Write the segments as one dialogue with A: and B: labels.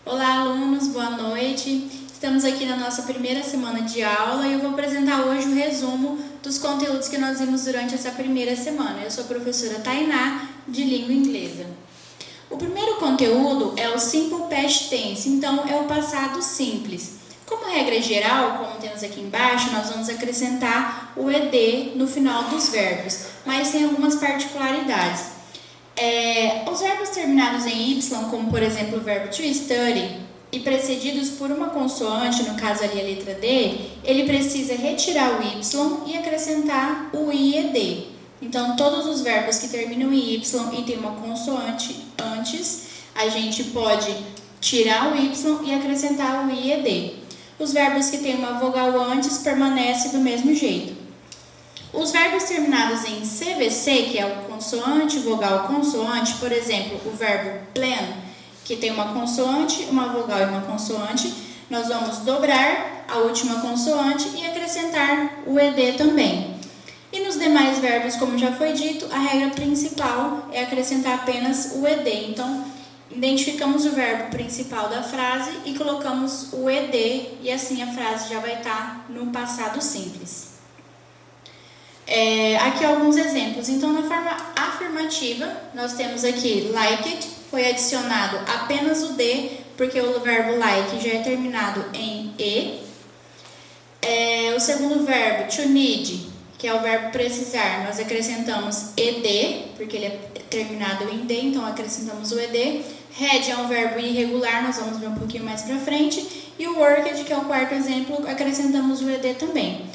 A: Olá, alunos, boa noite. Estamos aqui na nossa primeira semana de aula e eu vou apresentar hoje o resumo dos conteúdos que nós vimos durante essa primeira semana. Eu sou a professora Tainá, de língua inglesa. O primeiro conteúdo é o Simple Past Tense, então é o passado simples. Como regra geral, como temos aqui embaixo, nós vamos acrescentar o ED no final dos verbos, mas tem algumas particularidades. Os verbos terminados em Y, como por exemplo o verbo to study, e precedidos por uma consoante, no caso ali a letra D, ele precisa retirar o Y e acrescentar o IED. Então, todos os verbos que terminam em Y e tem uma consoante antes, a gente pode tirar o Y e acrescentar o IED. Os verbos que têm uma vogal antes permanecem do mesmo jeito. Os verbos terminados em CVC, que é o consoante, vogal, consoante, por exemplo, o verbo plan, que tem uma consoante, uma vogal e uma consoante, nós vamos dobrar a última consoante e acrescentar o ED também. E nos demais verbos, como já foi dito, a regra principal é acrescentar apenas o ED. Então, identificamos o verbo principal da frase e colocamos o ED e assim a frase já vai estar no passado simples. Aqui alguns exemplos. Então, na forma afirmativa, nós temos aqui like it, foi adicionado apenas o D, porque o verbo like já é terminado em E. O segundo verbo, to need, que é o verbo precisar, nós acrescentamos ED, porque ele é terminado em D, então acrescentamos o ED. Had é um verbo irregular, nós vamos ver um pouquinho mais pra frente. E o worked, que é o quarto exemplo, acrescentamos o ED também.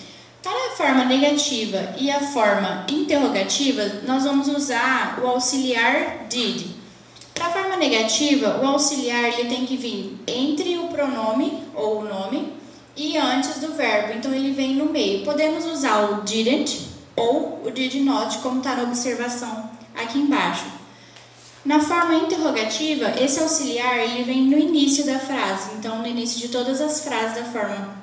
A: Para a forma negativa e a forma interrogativa, nós vamos usar o auxiliar did. Para a forma negativa, o auxiliar ele tem que vir entre o pronome ou o nome e antes do verbo, então ele vem no meio. Podemos usar o didn't ou o did not, como está na observação aqui embaixo. Na forma interrogativa, esse auxiliar ele vem no início da frase, então no início de todas as frases da forma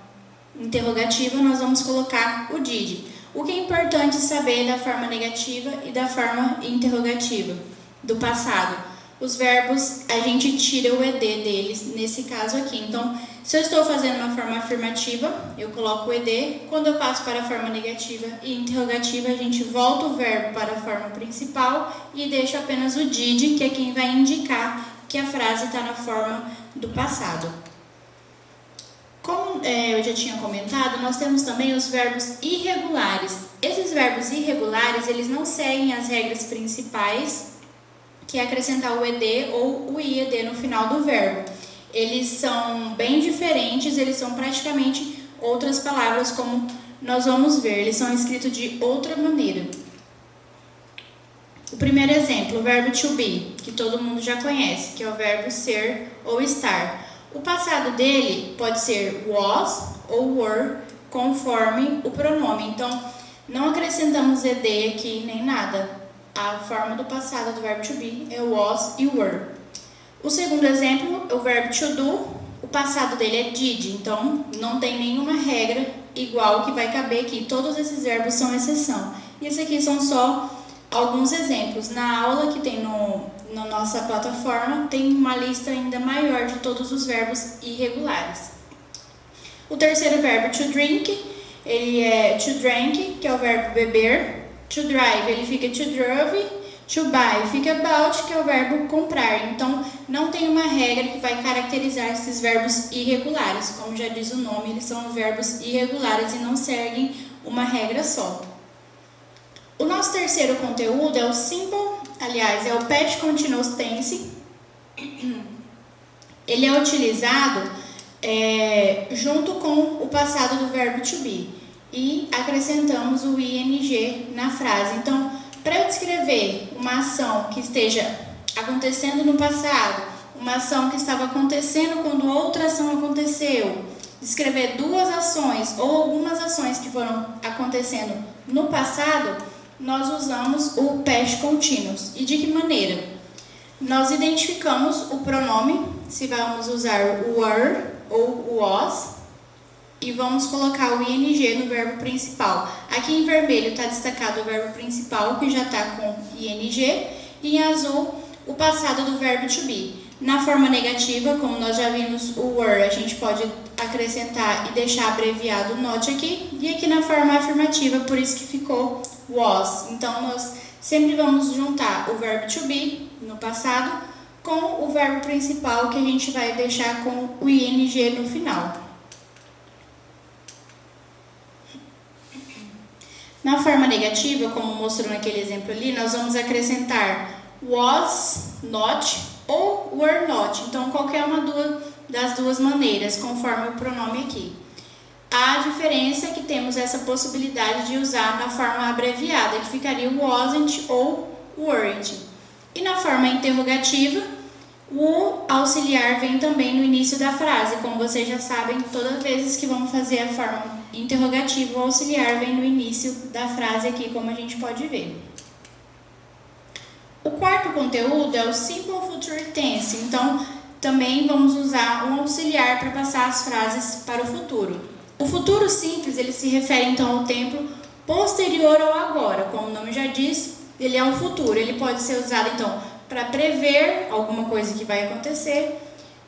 A: interrogativa, nós vamos colocar o did. O que é importante saber da forma negativa e da forma interrogativa, do passado. Os verbos, a gente tira o ED deles, nesse caso aqui. Então, se eu estou fazendo uma forma afirmativa, eu coloco o ED. Quando eu passo para a forma negativa e interrogativa, a gente volta o verbo para a forma principal e deixa apenas o did, que é quem vai indicar que a frase está na forma do passado. Como eu já tinha comentado, nós temos também os verbos irregulares. Esses verbos irregulares, eles não seguem as regras principais, que é acrescentar o ED ou o IED no final do verbo. Eles são bem diferentes, eles são praticamente outras palavras, como nós vamos ver. Eles são escritos de outra maneira. O primeiro exemplo, o verbo to be, que todo mundo já conhece, que é o verbo ser ou estar. O passado dele pode ser was ou were, conforme o pronome. Então, não acrescentamos ED aqui nem nada. A forma do passado do verbo to be é was e were. O segundo exemplo é o verbo to do. O passado dele é did, então não tem nenhuma regra igual que vai caber aqui. Todos esses verbos são exceção. E esses aqui são só alguns exemplos. Na aula que tem na nossa plataforma, tem uma lista ainda maior de todos os verbos irregulares. O terceiro verbo, to drink, ele é to drink, que é o verbo beber. To drive, ele fica to drove. To buy, fica about, que é o verbo comprar. Então, não tem uma regra que vai caracterizar esses verbos irregulares. Como já diz o nome, eles são verbos irregulares e não seguem uma regra só. O nosso terceiro conteúdo é o simple, aliás, é o past continuous tense. Ele é utilizado junto com o passado do verbo to be e acrescentamos o ing na frase. Então, para eu descrever uma ação que esteja acontecendo no passado, uma ação que estava acontecendo quando outra ação aconteceu, descrever duas ações ou algumas ações que foram acontecendo no passado, nós usamos o past continuous. E de que maneira? Nós identificamos o pronome, se vamos usar o were ou o was, e vamos colocar o ing no verbo principal. Aqui em vermelho está destacado o verbo principal, que já está com ing, e em azul o passado do verbo to be. Na forma negativa, como nós já vimos o were, a gente pode acrescentar e deixar abreviado not aqui. E aqui na forma afirmativa, por isso que ficou was. Então, nós sempre vamos juntar o verbo to be, no passado, com o verbo principal, que a gente vai deixar com o ing no final. Na forma negativa, como mostrou naquele exemplo ali, nós vamos acrescentar was not ou were not. Então, qualquer uma das duas maneiras, conforme o pronome aqui. A diferença é que temos essa possibilidade de usar na forma abreviada, que ficaria wasn't ou weren't. E na forma interrogativa, o auxiliar vem também no início da frase. Como vocês já sabem, todas as vezes que vamos fazer a forma interrogativa, o auxiliar vem no início da frase aqui, como a gente pode ver. O quarto conteúdo é o Simple Future Tense, então também vamos usar um auxiliar para passar as frases para o futuro. O futuro simples, ele se refere então ao tempo posterior ao agora, como o nome já diz, ele é um futuro, ele pode ser usado então para prever alguma coisa que vai acontecer,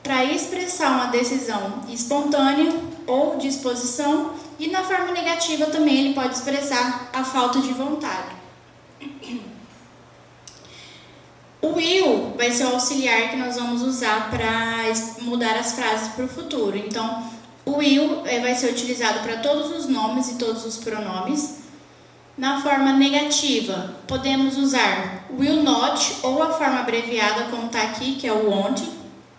A: para expressar uma decisão espontânea ou disposição, e na forma negativa também ele pode expressar a falta de vontade. O will vai ser o auxiliar que nós vamos usar para mudar as frases para o futuro. Então, o will vai ser utilizado para todos os nomes e todos os pronomes. Na forma negativa, podemos usar will not ou a forma abreviada, como está aqui, que é o won't.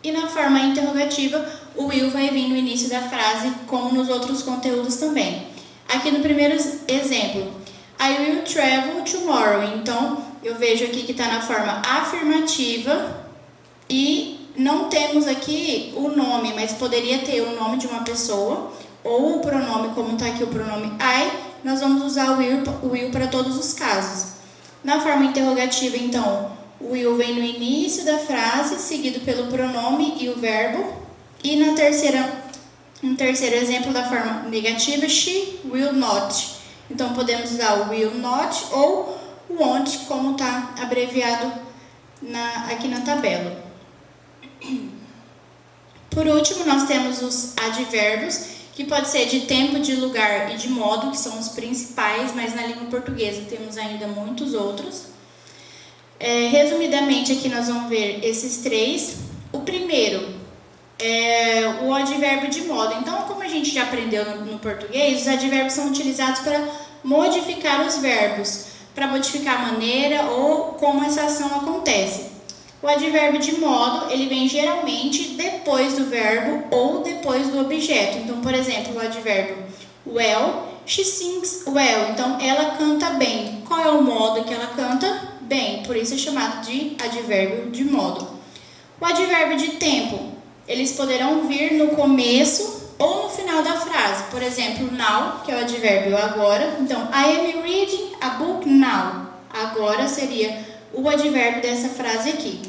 A: E na forma interrogativa, o will vai vir no início da frase, como nos outros conteúdos também. Aqui no primeiro exemplo, I will travel tomorrow. Então, eu vejo aqui que está na forma afirmativa e não temos aqui o nome, mas poderia ter o nome de uma pessoa ou o pronome, como está aqui o pronome I, nós vamos usar o will para todos os casos. Na forma interrogativa, então, o will vem no início da frase, seguido pelo pronome e o verbo. E no terceiro exemplo da forma negativa, she will not. Então, podemos usar o will not ou o won't, como está abreviado aqui na tabela. Por último, nós temos os advérbios, que pode ser de tempo, de lugar e de modo, que são os principais, mas na língua portuguesa temos ainda muitos outros. Resumidamente, aqui nós vamos ver esses três. O primeiro é o advérbio de modo. Então, como a gente já aprendeu no português, os advérbios são utilizados para modificar os verbos, para modificar a maneira ou como essa ação acontece. O advérbio de modo, ele vem geralmente depois do verbo ou depois do objeto. Então, por exemplo, o advérbio well, she sings well. Então, ela canta bem. Qual é o modo que ela canta? Bem. Por isso é chamado de advérbio de modo. O advérbio de tempo, eles poderão vir no começo ou no final da frase. Por exemplo, now, que é o advérbio agora. Então, I am reading a book now. Agora seria o advérbio dessa frase aqui.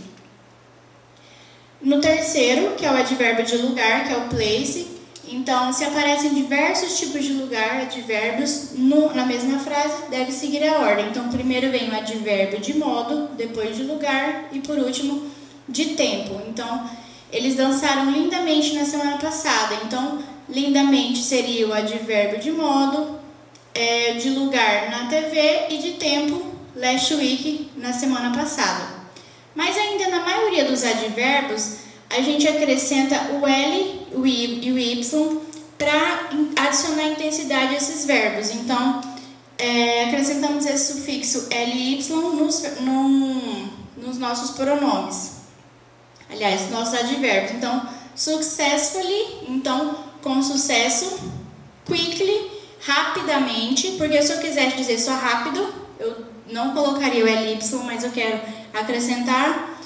A: No terceiro, que é o advérbio de lugar, que é o place, então, se aparecem diversos tipos de lugar, advérbios, na mesma frase, deve seguir a ordem. Então, primeiro vem o advérbio de modo, depois de lugar e, por último, de tempo. Então, eles dançaram lindamente na semana passada. Então, lindamente seria o advérbio de modo, de lugar na TV e de tempo, last week, na semana passada. Mas ainda na maioria dos advérbios, a gente acrescenta o L o I e o Y para adicionar intensidade a esses verbos. Então, acrescentamos esse sufixo LY nos nossos pronomes. Aliás, nossos advérbios. Então, successfully, então, com sucesso, quickly, rapidamente, porque se eu quisesse dizer só rápido, eu não colocaria o LY, mas eu quero acrescentar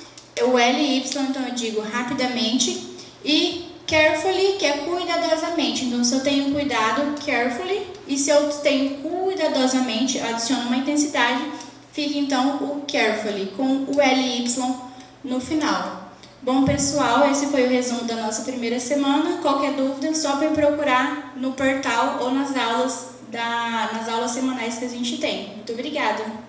A: o LY, então eu digo rapidamente, e carefully, que é cuidadosamente. Então, se eu tenho cuidado, carefully, e se eu tenho cuidadosamente, adiciono uma intensidade, fica então o carefully, com o LY no final. Bom, pessoal, esse foi o resumo da nossa primeira semana. Qualquer dúvida, só para procurar no portal ou nas aulas semanais que a gente tem. Muito obrigada!